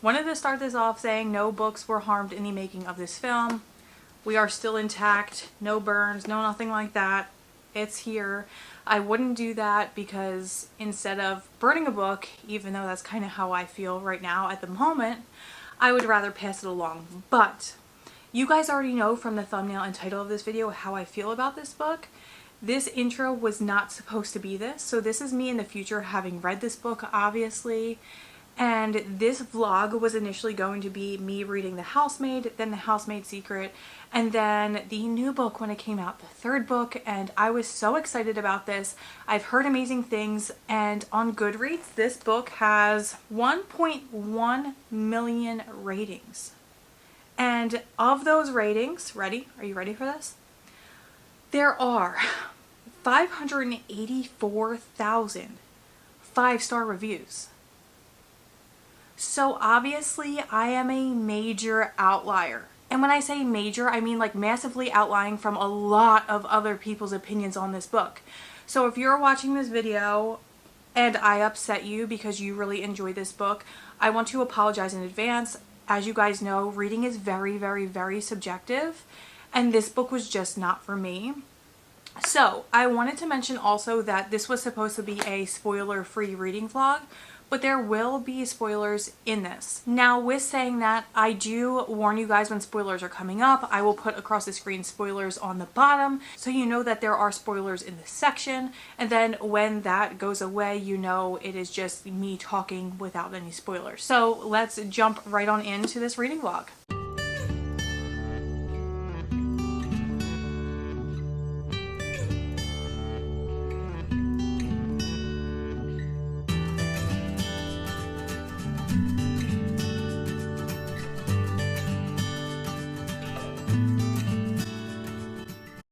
Wanted to start this off saying no books were harmed in the making of this film. We are still intact, no burns, no nothing like that. It's here. I wouldn't do that because instead of burning a book, even though that's kind of how I feel right now at the moment, I would rather pass it along. But you guys already know from the thumbnail and title of this video how I feel about this book. This intro was not supposed to be this, so this is me in the future having read this book, obviously. And this vlog was initially going to be me reading The Housemaid, then The Housemaid Secret, and then the new book when it came out, the third book, and I was so excited about this. I've heard amazing things, and on Goodreads, this book has 1.1 million ratings. And of those ratings, ready? Are you ready for this? There are 584,000 5-star reviews. So obviously I am a major outlier. And when I say major, I mean like massively outlying from a lot of other people's opinions on this book. So if you're watching this video and I upset you because you really enjoyed this book, I want to apologize in advance. As you guys know, reading is very, very, very subjective, and this book was just not for me. So I wanted to mention also that this was supposed to be a spoiler-free reading vlog, but there will be spoilers in this. Now, with saying that, I do warn you guys when spoilers are coming up. I will put across the screen spoilers on the bottom so you know that there are spoilers in this section, and then when that goes away, you know it is just me talking without any spoilers. So let's jump right on into this reading vlog.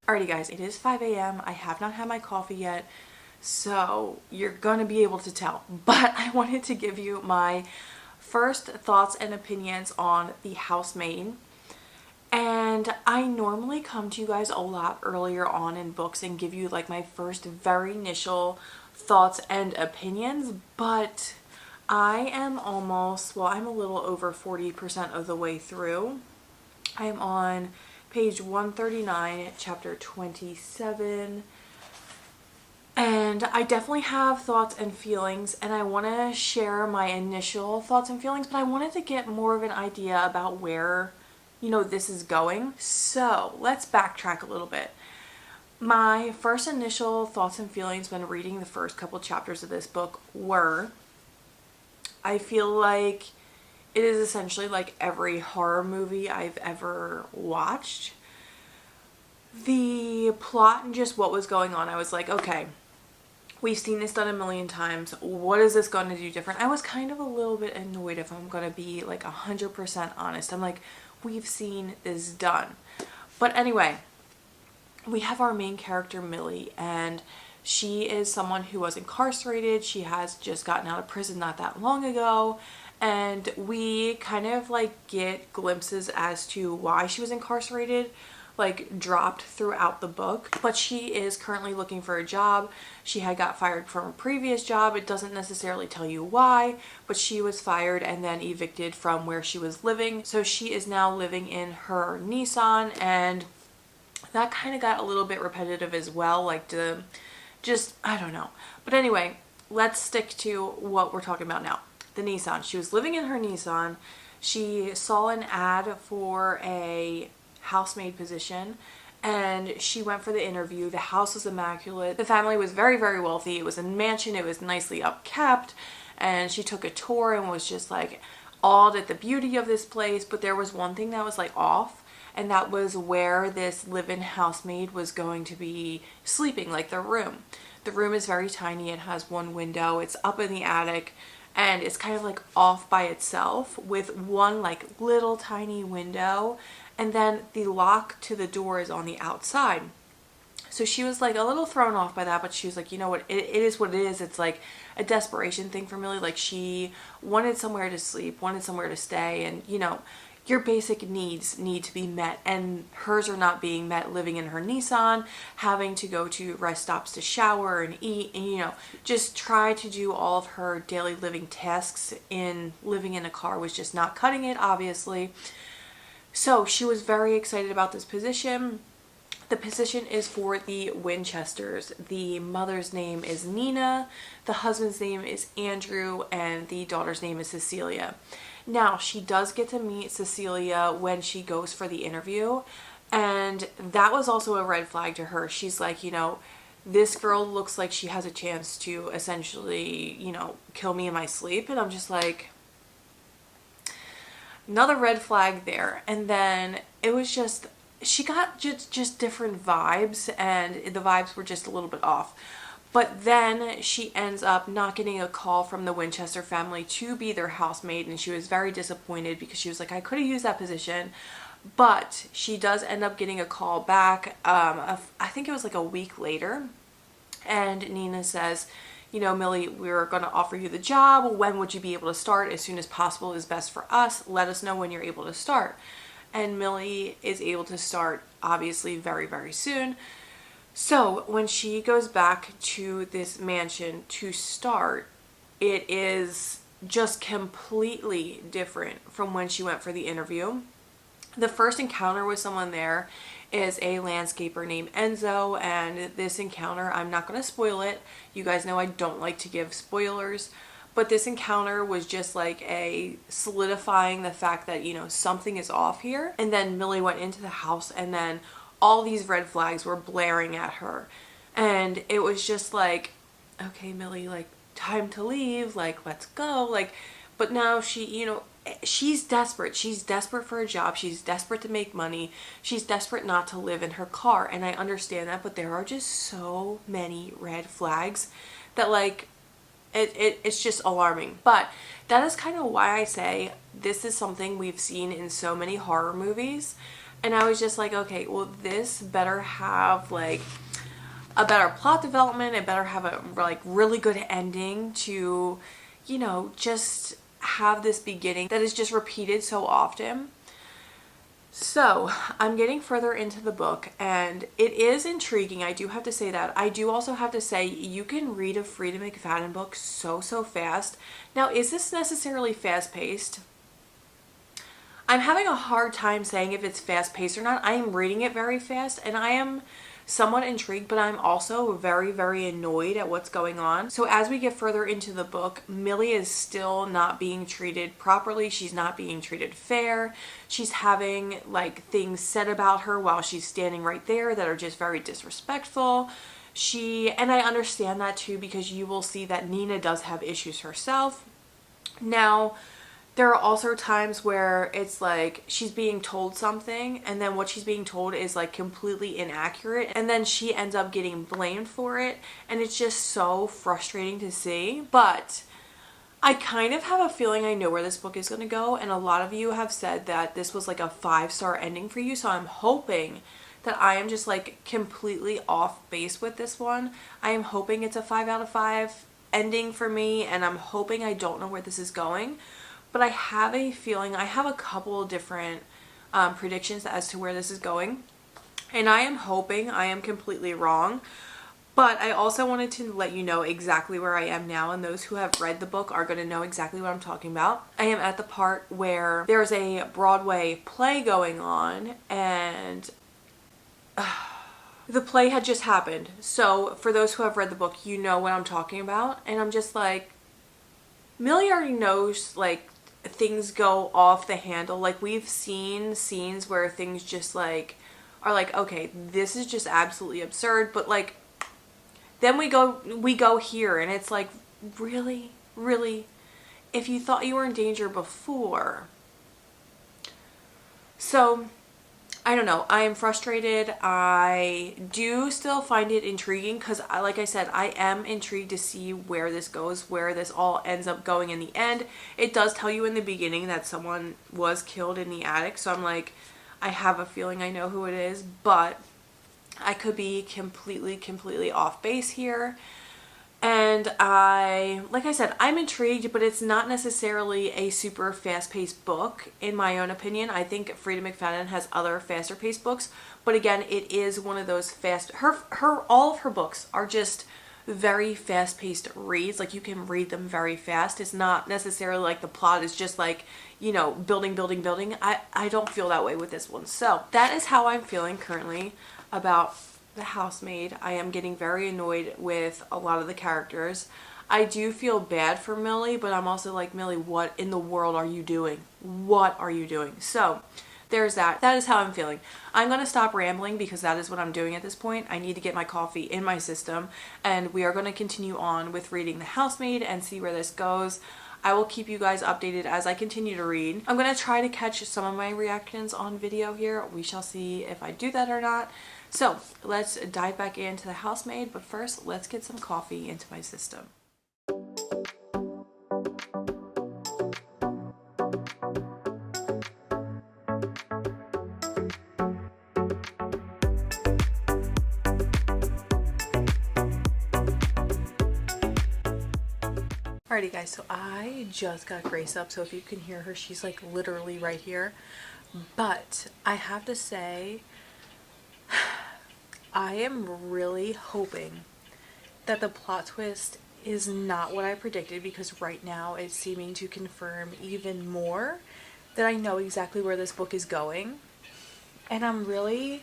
Alrighty guys, it is 5 a.m. I have not had my coffee yet, so you're gonna be able to tell. But I wanted to give you my first thoughts and opinions on The Housemaid. And I normally come to you guys a lot earlier on in books and give you like my first very initial thoughts and opinions, but I am almost, well, I'm a little over 40% of the way through. I am on page 139, chapter 27, and I definitely have thoughts and feelings, and I want to share my initial thoughts and feelings, but I wanted to get more of an idea about where, you know, this is going. So let's backtrack a little bit. My first initial thoughts and feelings when reading the first couple chapters of this book were, I feel like it is essentially like every horror movie I've ever watched. The plot and just what was going on, I was like, okay, we've seen this done a million times. What is this going to do different? I was kind of a little bit annoyed, if I'm going to be like 100% honest. I'm like, we've seen this done. But anyway, we have our main character, Millie, and she is someone who was incarcerated. She has just gotten out of prison not that long ago. And we kind of like get glimpses as to why she was incarcerated, like dropped throughout the book. But she is currently looking for a job. She had got fired from a previous job. It doesn't necessarily tell you why, but she was fired and then evicted from where she was living. So she is now living in her Nissan, and that kind of got a little bit repetitive as well, like to just, I don't know. But anyway, let's stick to what we're talking about now. The Nissan. She was living in her Nissan. She saw an ad for a housemaid position and she went for the interview. The house was immaculate. The family was very, very wealthy. It was a mansion. It was nicely upkept, and she took a tour and was just like awed at the beauty of this place. But there was one thing that was like off, and that was where this live-in housemaid was going to be sleeping, like the room. The room is very tiny. It has one window. It's up in the attic. And it's kind of like off by itself with one like little tiny window, and then the lock to the door is on the outside. So she was like a little thrown off by that, but she was like, you know what, it is what it is. It's like a desperation thing for Millie. Like she wanted somewhere to sleep, wanted somewhere to stay, and you know, your basic needs need to be met, and hers are not being met. Living in her Nissan, having to go to rest stops to shower and eat, and just try to do all of her daily living tasks in living in a car was just not cutting it, obviously. So she was very excited about this position. The position is for the Winchesters. The mother's name is Nina, the husband's name is Andrew, and the daughter's name is Cecilia. Now, she does get to meet Cecilia when she goes for the interview, and that was also a red flag to her. She's like, this girl looks like she has a chance to essentially, kill me in my sleep. And I'm just like, another red flag there. And then it was just, she got just different vibes, and the vibes were just a little bit off. But then she ends up not getting a call from the Winchester family to be their housemaid, and she was very disappointed because she was like, I could have used that position. But she does end up getting a call back, I think it was like a week later, and Nina says, Millie, we're going to offer you the job. When would you be able to start? As soon as possible is best for us. Let us know when you're able to start. And Millie is able to start, obviously, very, very soon. So when she goes back to this mansion to start, it is just completely different from when she went for the interview. The first encounter with someone there is a landscaper named Enzo, and this encounter, I'm not going to spoil it. You guys know I don't like to give spoilers, but this encounter was just like a solidifying the fact that, something is off here. And then Millie went into the house, and then all these red flags were blaring at her. And it was just like, okay, Millie, like, time to leave, like, let's go. Like, but now she's desperate. She's desperate for a job. She's desperate to make money. She's desperate not to live in her car. And I understand that, but there are just so many red flags that, like, it's just alarming. But that is kind of why I say this is something we've seen in so many horror movies. And I was just like, okay, well, this better have, like, a better plot development. It better have a, like, really good ending to, just have this beginning that is just repeated so often. So, I'm getting further into the book, and it is intriguing. I do have to say that. I do also have to say, you can read a Freida McFadden book so fast. Now, is this necessarily fast-paced? I'm having a hard time saying if it's fast-paced or not. I am reading it very fast, and I am somewhat intrigued, but I'm also very, very annoyed at what's going on. So as we get further into the book, Millie is still not being treated properly. She's not being treated fair. She's having, like, things said about her while she's standing right there that are just very disrespectful. And I understand that too, because you will see that Nina does have issues herself. Now, there are also times where it's like she's being told something, and then what she's being told is, like, completely inaccurate, and then she ends up getting blamed for it, and it's just so frustrating to see. But I kind of have a feeling I know where this book is going to go, and a lot of you have said that this was like a 5-star ending for you, so I'm hoping that I am just, like, completely off base with this one. I am hoping it's a 5 out of 5 ending for me, and I'm hoping I don't know where this is going. But I have a feeling, I have a couple of different predictions as to where this is going. And I am hoping I am completely wrong. But I also wanted to let you know exactly where I am now. And those who have read the book are going to know exactly what I'm talking about. I am at the part where there's a Broadway play going on. And the play had just happened. So for those who have read the book, you know what I'm talking about. And I'm just like, Millie already knows, like, things go off the handle. Like, we've seen scenes where things just, like, are like, okay, this is just absolutely absurd, but, like, then we go here, and it's like, really, if you thought you were in danger before. So I don't know. I am frustrated. I do still find it intriguing because, like I said, I am intrigued to see where this goes, where this all ends up going in the end. It does tell you in the beginning that someone was killed in the attic, so I'm like, I have a feeling I know who it is, but I could be completely off base here. And like I said, I'm intrigued, but it's not necessarily a super fast-paced book, in my own opinion. I think Freida McFadden has other faster-paced books, but again, it is one of those all of her books are just very fast-paced reads. Like, you can read them very fast. It's not necessarily like the plot is just like, you know, building, building, building. I don't feel that way with this one. So that is how I'm feeling currently about The Housemaid. I am getting very annoyed with a lot of the characters. I do feel bad for Millie, but I'm also like, Millie, what in the world are you doing? What are you doing? So there's that. That is how I'm feeling. I'm going to stop rambling because that is what I'm doing at this point. I need to get my coffee in my system, and we are going to continue on with reading The Housemaid and see where this goes. I will keep you guys updated as I continue to read. I'm going to try to catch some of my reactions on video here. We shall see if I do that or not. So let's dive back into The Housemaid, but first let's get some coffee into my system. Alrighty guys, so I just got Grace up, so if you can hear her, she's like literally right here. But I have to say, I am really hoping that the plot twist is not what I predicted, because right now it's seeming to confirm even more that I know exactly where this book is going. And I'm really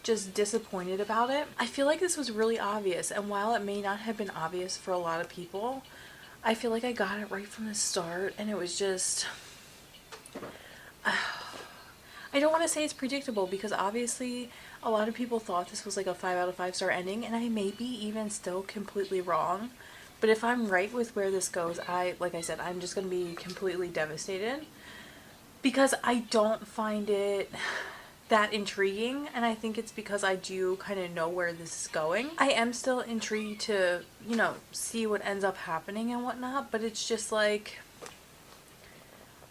just disappointed about it. I feel like this was really obvious, and while it may not have been obvious for a lot of people, I feel like I got it right from the start, and it was just... I don't want to say it's predictable, because obviously a lot of people thought this was like a 5 out of 5 star ending, and I may be even still completely wrong. But if I'm right with where this goes, like I said, I'm just going to be completely devastated, because I don't find it that intriguing, and I think it's because I do kind of know where this is going. I am still intrigued to, you know, see what ends up happening and whatnot, but it's just like,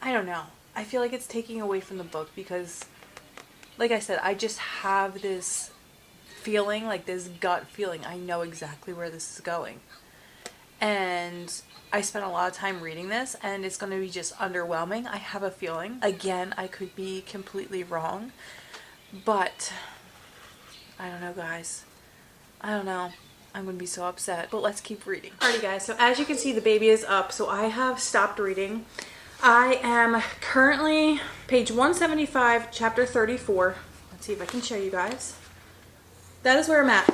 I don't know. I feel like it's taking away from the book, because, like I said, I just have this feeling, like this gut feeling. I know exactly where this is going. And I spent a lot of time reading this, and it's going to be just underwhelming. I have a feeling. Again, I could be completely wrong. But I don't know, guys. I don't know. I'm going to be so upset. But let's keep reading. Alrighty, guys. So as you can see, the baby is up. So I have stopped reading. I am currently page 175, chapter 34. Let's see if I can show you guys. That is where I'm at.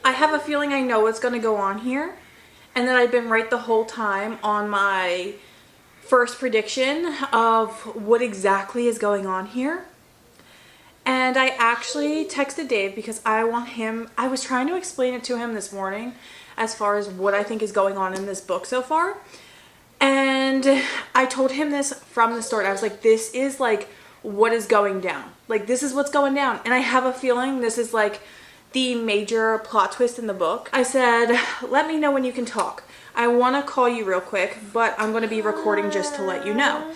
I have a feeling I know what's going to go on here, and that I've been right the whole time on my first prediction of what exactly is going on here. And I actually texted Dave because I was trying to explain it to him this morning as far as what I think is going on in this book so far. And I told him this from the start. I was like, this is like what is going down. Like, this is what's going down. And I have a feeling this is like the major plot twist in the book. I said, let me know when you can talk. I want to call you real quick, but I'm going to be recording just to let you know.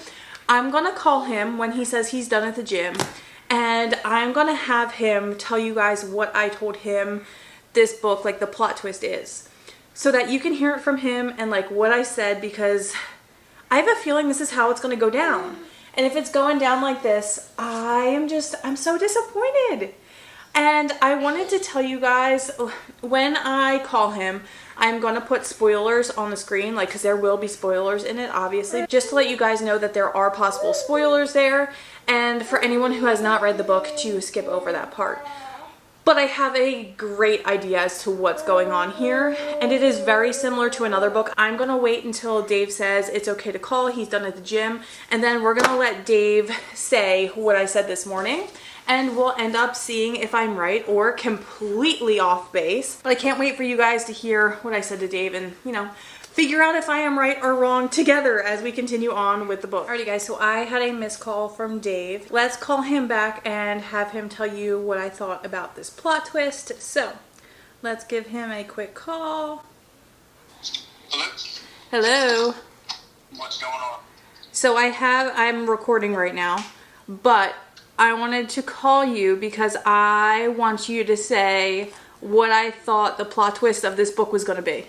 I'm going to call him when he says he's done at the gym, and I'm going to have him tell you guys what I told him this book, like the plot twist is, so that you can hear it from him and like what I said, because I have a feeling this is how it's going to go down. And if it's going down like this, I'm so disappointed. And I wanted to tell you guys, when I call him, I'm going to put spoilers on the screen, like, because there will be spoilers in it, obviously, just to let you guys know that there are possible spoilers there, and for anyone who has not read the book to skip over that part. But I have a great idea as to what's going on here, and it is very similar to another book. I'm going to wait until Dave says it's okay to call, he's done at the gym, and then we're going to let Dave say what I said this morning. And we'll end up seeing if I'm right or completely off base. But I can't wait for you guys to hear what I said to Dave and, you know, figure out if I am right or wrong together as we continue on with the book. Alrighty guys, so I had a missed call from Dave. Let's call him back and have him tell you what I thought about this plot twist. So, let's give him a quick call. Hello? Hello. What's going on? So I'm recording right now, but I wanted to call you because I want you to say what I thought the plot twist of this book was going to be.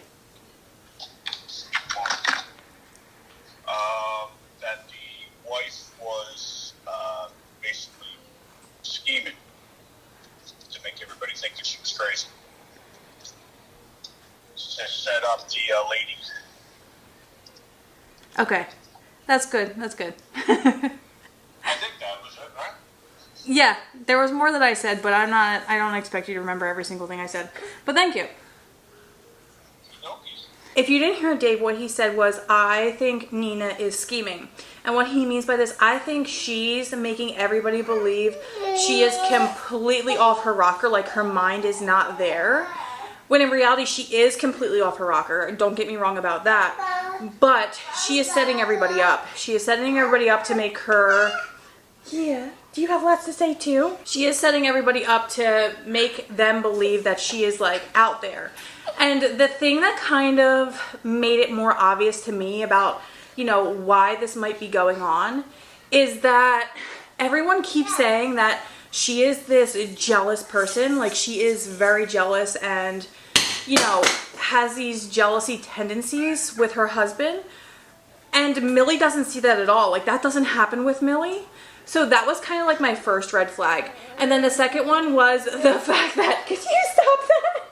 Okay. That's good. That's good. I think that was it, right? Yeah, there was more that I said, but I don't expect you to remember every single thing I said. But thank you. Okies. If you didn't hear Dave, what he said was, I think Nina is scheming. And what he means by this, I think she's making everybody believe she is completely off her rocker, like her mind is not there. When in reality, she is completely off her rocker. Don't get me wrong about that. But she is setting everybody up. She is setting everybody up to make her... Yeah. Do you have lots to say too? She is setting everybody up to make them believe that she is like out there. And the thing that kind of made it more obvious to me about, why this might be going on is that everyone keeps saying that she is this jealous person. Like, she is very jealous and, has these jealousy tendencies with her husband. And Millie doesn't see that at all. Like, that doesn't happen with Millie. So that was kind of like my first red flag. And then the second one was the fact that, could you stop that?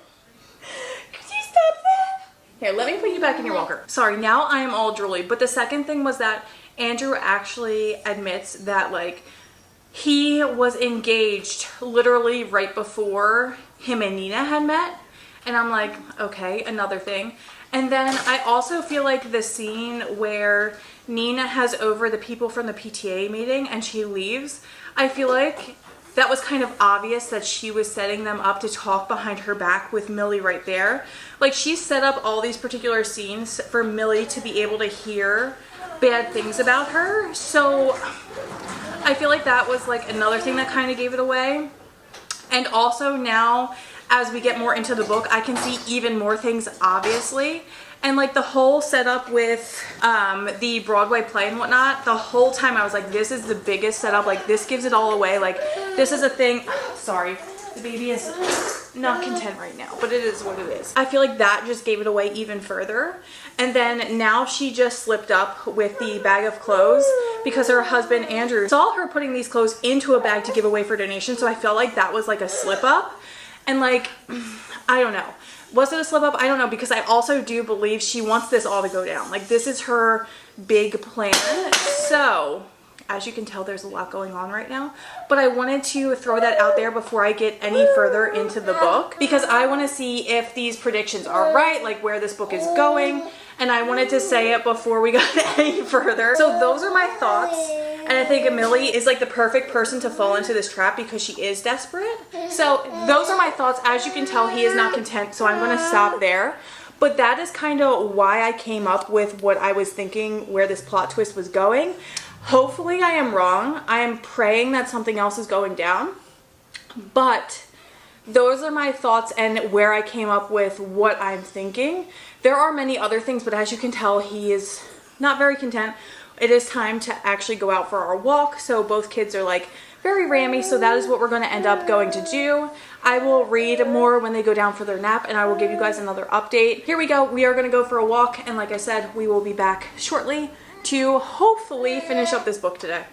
Could you stop that? Here, let me put you back in your walker. Sorry, now I am all drooly. But the second thing was that Andrew actually admits that, like, he was engaged literally right before him and Nina had met. And I'm like, okay, another thing. And then I also feel like the scene where Nina has over the people from the PTA meeting and she leaves, I feel like that was kind of obvious that she was setting them up to talk behind her back with Millie right there. Like, she set up all these particular scenes for Millie to be able to hear bad things about her. So I feel like that was like another thing that kind of gave it away. And also now, as we get more into the book, I can see even more things, obviously. And like the whole setup with the Broadway play and whatnot, the whole time I was like, this is the biggest setup. Like, this gives it all away. Like, this is a thing. Sorry, the baby is not content right now, but it is what it is. I feel like that just gave it away even further. And then now she just slipped up with the bag of clothes because her husband, Andrew, saw her putting these clothes into a bag to give away for donation. So I felt like that was like a slip up. And like, I don't know. Was it a slip up? I don't know, because I also do believe she wants this all to go down. Like, this is her big plan. So, as you can tell, there's a lot going on right now. But I wanted to throw that out there before I get any further into the book, because I want to see if these predictions are right, like where this book is going. And I wanted to say it before we got any further. So those are my thoughts. And I think Millie is like the perfect person to fall into this trap because she is desperate. So those are my thoughts. As you can tell, he is not content. So I'm going to stop there. But that is kind of why I came up with what I was thinking where this plot twist was going. Hopefully I am wrong. I am praying that something else is going down. But those are my thoughts and where I came up with what I'm thinking. There are many other things, but as you can tell, he is not very content. It is time to actually go out for our walk. So both kids are like very rammy. So that is what we're going to end up going to do. I will read more when they go down for their nap and I will give you guys another update. Here we go. We are going to go for a walk. And like I said, we will be back shortly to hopefully finish up this book today.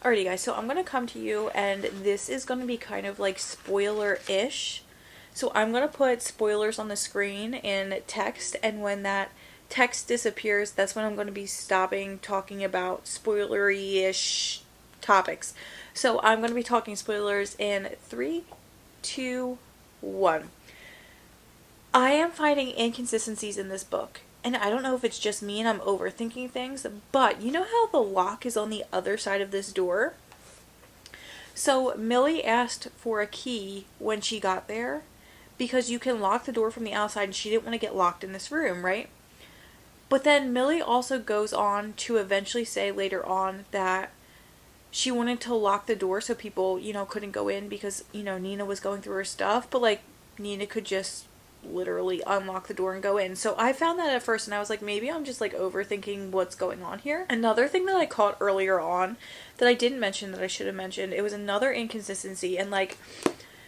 Alrighty guys, so I'm going to come to you and this is going to be kind of like spoiler-ish. So I'm going to put spoilers on the screen in text, and when that text disappears, that's when I'm going to be stopping talking about spoilery-ish topics. So I'm going to be talking spoilers in 3, 2, 1. I am finding inconsistencies in this book. And I don't know if it's just me and I'm overthinking things, but you know how the lock is on the other side of this door? So Millie asked for a key when she got there because you can lock the door from the outside and she didn't want to get locked in this room, right? But then Millie also goes on to eventually say later on that she wanted to lock the door so people, couldn't go in because, Nina was going through her stuff, but like Nina could just literally unlock the door and go in. So I found that at first and I was like, maybe I'm just like overthinking what's going on here. Another thing that I caught earlier on that I didn't mention that I should have mentioned, it was another inconsistency. And like,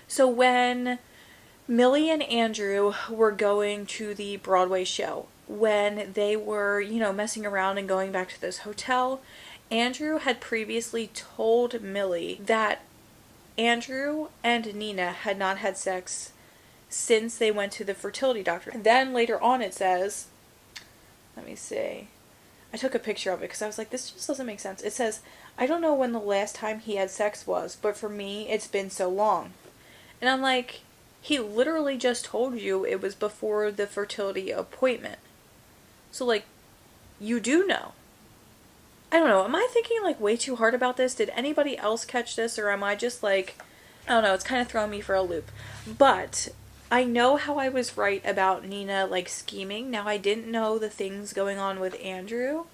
so when Millie and Andrew were going to the Broadway show, when they were, messing around and going back to this hotel, Andrew had previously told Millie that Andrew and Nina had not had sex since they went to the fertility doctor. And then later on it says, let me see. I took a picture of it because I was like, this just doesn't make sense. It says, I don't know when the last time he had sex was, but for me, it's been so long. And I'm like, he literally just told you it was before the fertility appointment. So, like, you do know. I don't know. Am I thinking, like, way too hard about this? Did anybody else catch this? Or am I just, like, I don't know. It's kind of throwing me for a loop. But I know how I was right about Nina, like, scheming. Now, I didn't know the things going on with Andrew.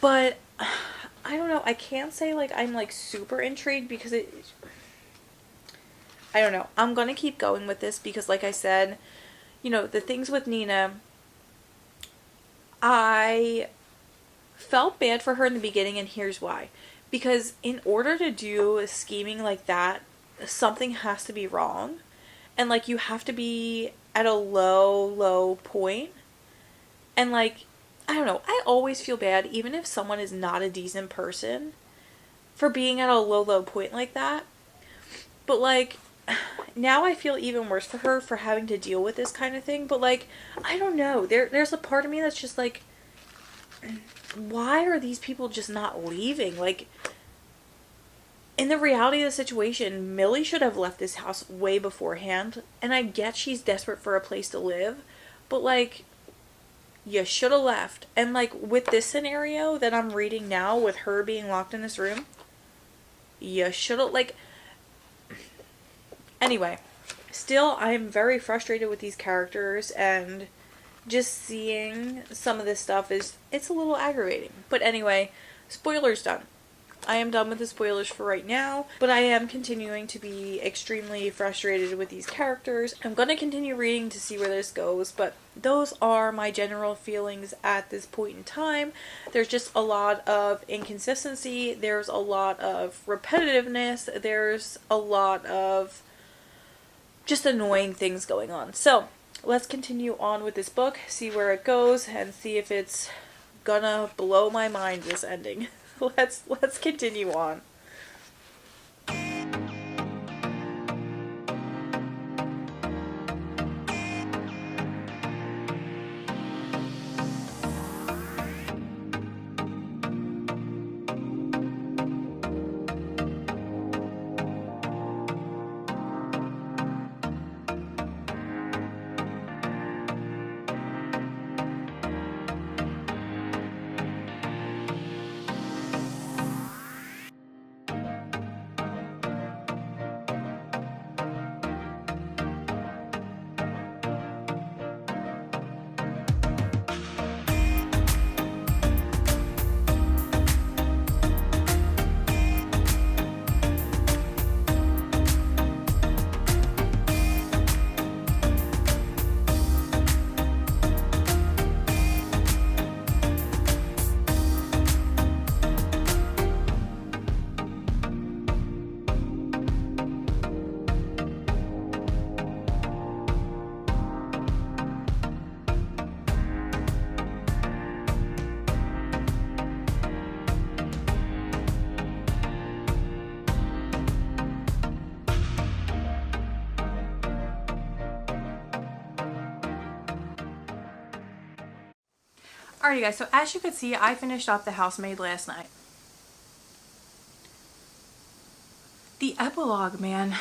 But I don't know. I can't say, like, I'm, like, super intrigued because I don't know. I'm going to keep going with this because, like I said, the things with Nina, I felt bad for her in the beginning, and here's why. Because in order to do scheming like that, something has to be wrong. And, like, you have to be at a low point. And, like, I don't know. I always feel bad, even if someone is not a decent person, for being at a low point like that. But, like, now I feel even worse for her for having to deal with this kind of thing. But, like, I don't know. There's a part of me that's just like, why are these people just not leaving? Like, in the reality of the situation, Millie should have left this house way beforehand. And I get she's desperate for a place to live. But, like, you should have left. And, like, with this scenario that I'm reading now, with her being locked in this room, you should have, like, anyway, still, I'm very frustrated with these characters, and just seeing some of this stuff it's a little aggravating. But anyway, spoilers done. I am done with the spoilers for right now, but I am continuing to be extremely frustrated with these characters. I'm going to continue reading to see where this goes, but those are my general feelings at this point in time. There's just a lot of inconsistency, there's a lot of repetitiveness, there's a lot of just annoying things going on. So, let's continue on with this book, see where it goes, and see if it's gonna blow my mind, this ending. Let's continue on. Alrighty guys, so as you could see, I finished off The Housemaid last night. The epilogue, man.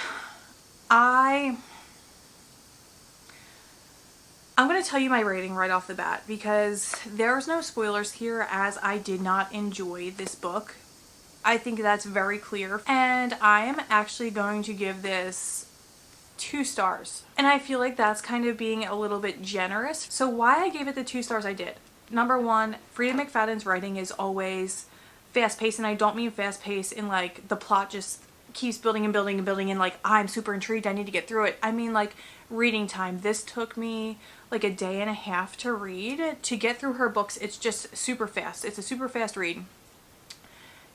I'm going to tell you my rating right off the bat because there's no spoilers here, as I did not enjoy this book. I think that's very clear. And I am actually going to give this 2 stars. And I feel like that's kind of being a little bit generous. So why I gave it the 2 stars I did. Number one, Freida McFadden's writing is always fast-paced, and I don't mean fast-paced in like the plot just keeps building and building and building and like I'm super intrigued, I need to get through it. I mean like reading time. This took me like a day and a half to read. To get through her books, it's just super fast. It's a super fast read.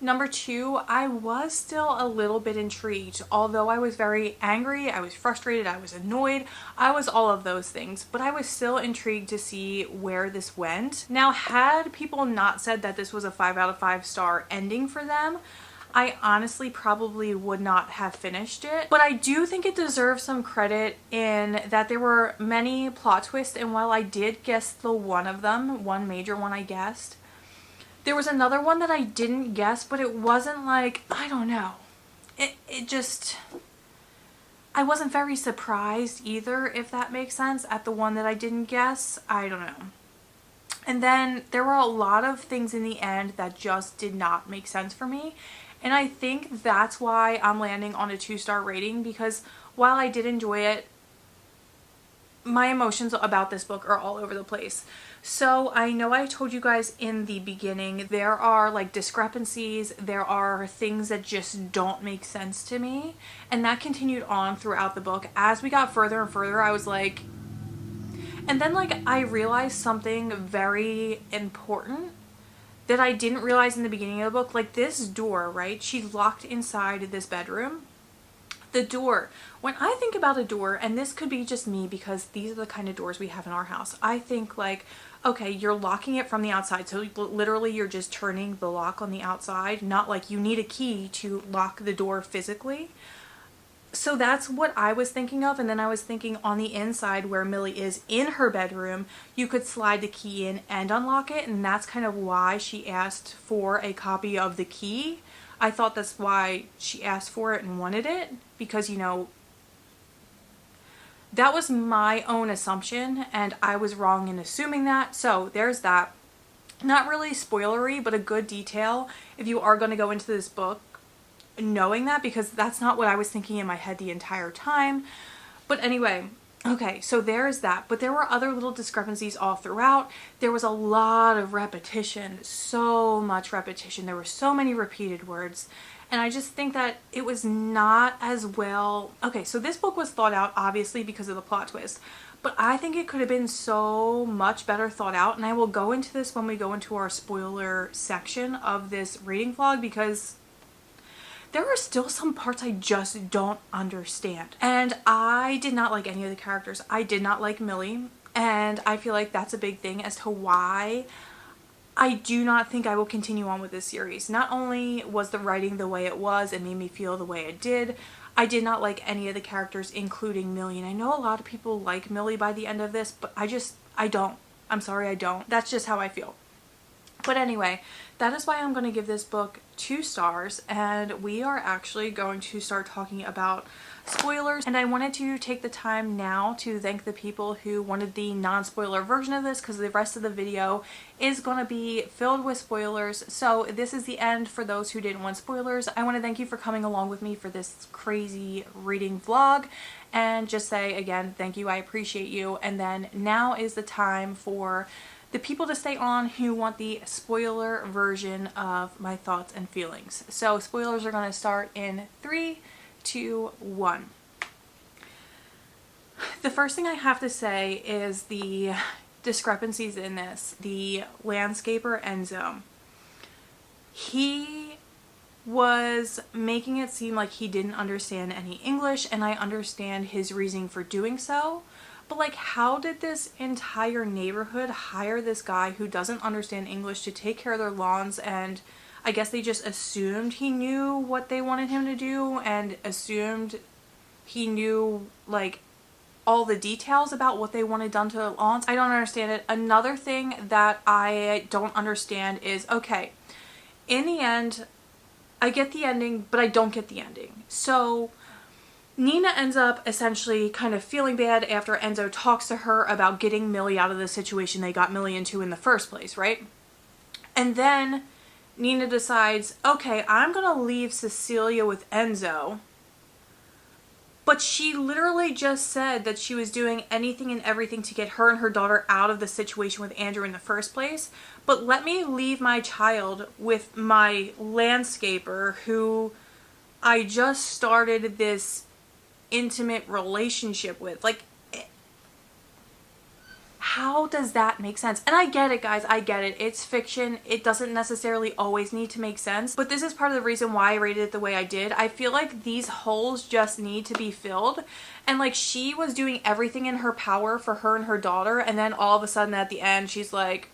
Number two, I was still a little bit intrigued. Although I was very angry, I was frustrated, I was annoyed, I was all of those things, but I was still intrigued to see where this went. Now, had people not said that this was a 5 out of 5 star ending for them, I honestly probably would not have finished it. But I do think it deserves some credit in that there were many plot twists, and while I did guess the one of them, one major one I guessed, there was another one that I didn't guess, but it wasn't like, I don't know. It just, I wasn't very surprised either, if that makes sense, at the one that I didn't guess. I don't know. And then there were a lot of things in the end that just did not make sense for me. And I think that's why I'm landing on a 2-star rating, because while I did enjoy it, my emotions about this book are all over the place. So I know I told you guys in the beginning, there are like discrepancies, there are things that just don't make sense to me. And that continued on throughout the book. As we got further and further, I was like, and then like I realized something very important that I didn't realize in the beginning of the book. Like this door, right? She's locked inside this bedroom. The door, when I think about a door, and this could be just me because these are the kind of doors we have in our house, I think like, okay, you're locking it from the outside. So literally you're just turning the lock on the outside, not like you need a key to lock the door physically. So that's what I was thinking of. And then I was thinking on the inside where Millie is in her bedroom, you could slide the key in and unlock it. And that's kind of why she asked for a copy of the key. I thought that's why she asked for it and wanted it, because, you know, that was my own assumption and I was wrong in assuming that. So there's that. Not really spoilery, but a good detail if you are going to go into this book knowing that, because that's not what I was thinking in my head the entire time. But anyway, okay, so there's that. But there were other little discrepancies all throughout. There was a lot of repetition, so much repetition. There were so many repeated words. And I just think that it was not as well. Okay, so this book was thought out, obviously, because of the plot twist. But I think it could have been so much better thought out. And I will go into this when we go into our spoiler section of this reading vlog, because there are still some parts I just don't understand. And I did not like any of the characters. I did not like Millie. And I feel like that's a big thing as to why I do not think I will continue on with this series. Not only was the writing the way it was and made me feel the way it did, I did not like any of the characters, including Millie. And I know a lot of people like Millie by the end of this, but I don't. I'm sorry, I don't. That's just how I feel. But anyway, that is why I'm going to give this book 2 stars, and we are actually going to start talking about spoilers. And I wanted to take the time now to thank the people who wanted the non-spoiler version of this, because the rest of the video is going to be filled with spoilers. So this is the end for those who didn't want spoilers. I want to thank you for coming along with me for this crazy reading vlog, and just say again, thank you, I appreciate you. And then now is the time for the people to stay on who want the spoiler version of my thoughts and feelings. So spoilers are going to start in 3, 2, 1. The first thing I have to say is the discrepancies in this. The landscaper Enzo. He was making it seem like he didn't understand any English, and I understand his reasoning for doing so. But like, how did this entire neighborhood hire this guy who doesn't understand English to take care of their lawns? And I guess they just assumed he knew what they wanted him to do, and assumed he knew like all the details about what they wanted done to the lawns. I don't understand it. Another thing that I don't understand is, okay, in the end, I get the ending, but I don't get the ending. So Nina ends up essentially kind of feeling bad after Enzo talks to her about getting Millie out of the situation they got Millie into in the first place, right? And then Nina decides, okay, I'm gonna leave Cecilia with Enzo. But she literally just said that she was doing anything and everything to get her and her daughter out of the situation with Andrew in the first place. But let me leave my child with my landscaper who I just started this intimate relationship with. Like, how does that make sense? And I get it, guys, I get it. It's fiction. It doesn't necessarily always need to make sense. But this is part of the reason why I rated it the way I did. I feel like these holes just need to be filled. And like, she was doing everything in her power for her and her daughter. And then all of a sudden at the end, she's like,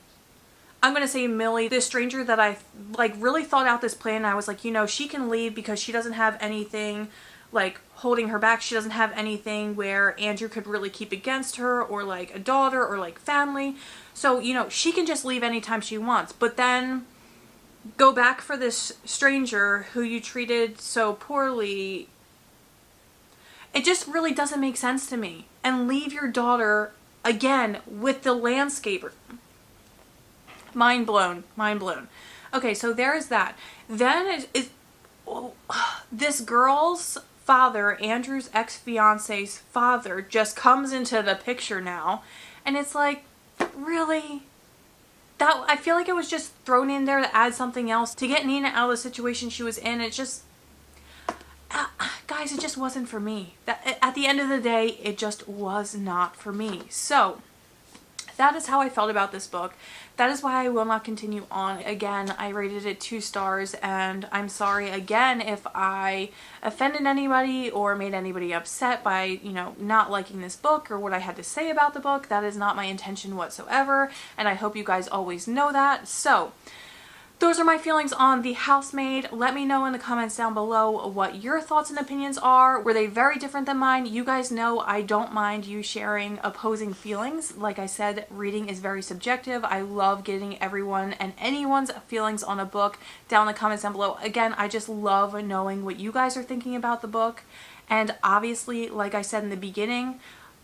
I'm going to say Millie, this stranger that I like really thought out this plan. And I was like, you know, she can leave because she doesn't have anything like holding her back. She doesn't have anything where Andrew could really keep against her, or like a daughter, or like family. So, you know, she can just leave anytime she wants. But then go back for this stranger who you treated so poorly. It just really doesn't make sense to me. And leave your daughter again with the landscaper. Mind blown. Mind blown. Okay, so there's that. Then this girl's father, Andrew's ex-fiance's father, just comes into the picture now. And it's like, really? That, I feel like it was just thrown in there to add something else to get Nina out of the situation she was in. It just, guys, it just wasn't for me. That, at the end of the day, it just was not for me. So that is how I felt about this book. That is why I will not continue on. Again, I rated it 2 stars, and I'm sorry again if I offended anybody or made anybody upset by, you know, not liking this book or what I had to say about the book. That is not my intention whatsoever, and I hope you guys always know that. So those are my feelings on The Housemaid. Let me know in the comments down below what your thoughts and opinions are. Were they very different than mine? You guys know I don't mind you sharing opposing feelings. Like I said, reading is very subjective. I love getting everyone and anyone's feelings on a book down in the comments down below. Again, I just love knowing what you guys are thinking about the book. And obviously, like I said in the beginning,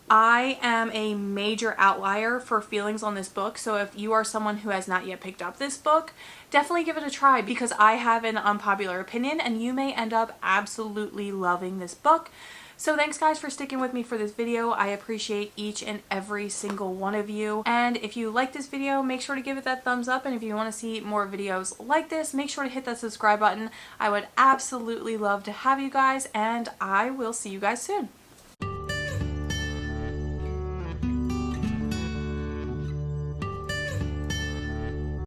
I am a major outlier for feelings on this book, so if you are someone who has not yet picked up this book, definitely give it a try, because I have an unpopular opinion and you may end up absolutely loving this book. So thanks guys for sticking with me for this video. I appreciate each and every single one of you. And if you like this video, make sure to give it that thumbs up. And if you want to see more videos like this, make sure to hit that subscribe button. I would absolutely love to have you guys, and I will see you guys soon.